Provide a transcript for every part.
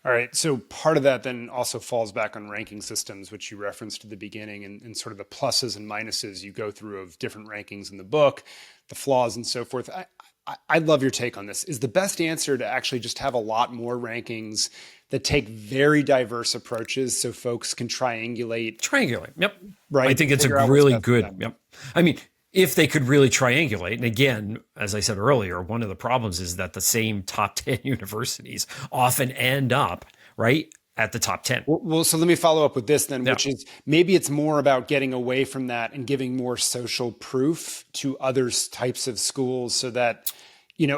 All right. So part of that then also falls back on ranking systems, which you referenced at the beginning, and sort of the pluses and minuses you go through of different rankings in the book, the flaws and so forth. I'd love your take on this. Is the best answer to actually just have a lot more rankings that take very diverse approaches so folks can triangulate, Triangulate. Yep. right? I think it's a Figure out what's really best for good. them. Yep. I mean, if they could really triangulate, and again, as I said earlier, one of the problems is that the same top 10 universities often end up right at the top 10. Well, so let me follow up with this then, Yeah. which is maybe it's more about getting away from that and giving more social proof to other types of schools so that,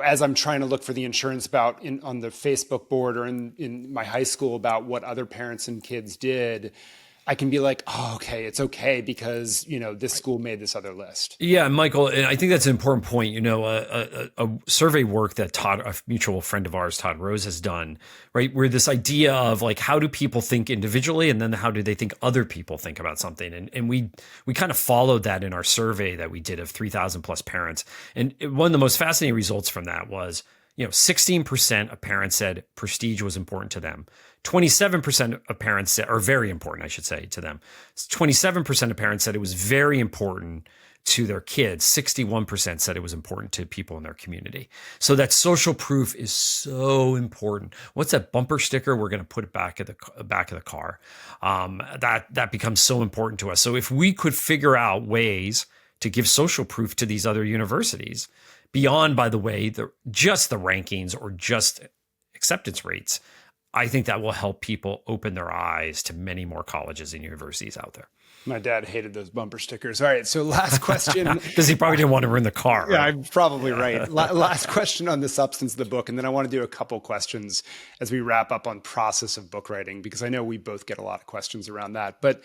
as I'm trying to look for the insurance about on the Facebook board or in my high school about what other parents and kids did, I can be like, oh, okay, it's okay because, this school made this other list. Yeah, Michael, and I think that's an important point. A survey work that a mutual friend of ours, Todd Rose, has done, right? Where this idea of like, how do people think individually, and then how do they think other people think about something? And we kind of followed that in our survey that we did of 3,000 plus parents. And one of the most fascinating results from that was, 16% of parents said prestige was important to them. 27% of parents said, or very important, I should say, to them. 27% of parents said it was very important to their kids. 61% said it was important to people in their community. So that social proof is so important. What's that bumper sticker? We're going to put it back at the back of the car. That becomes so important to us. So if we could figure out ways to give social proof to these other universities, beyond, by the way, just the rankings or just acceptance rates, I think that will help people open their eyes to many more colleges and universities out there. My dad hated those bumper stickers. All right. So last question. Because he probably didn't want to ruin the car. Yeah, Right? I'm probably right. Last question on the substance of the book. And then I want to do a couple questions as we wrap up on process of book writing, because I know we both get a lot of questions around that. But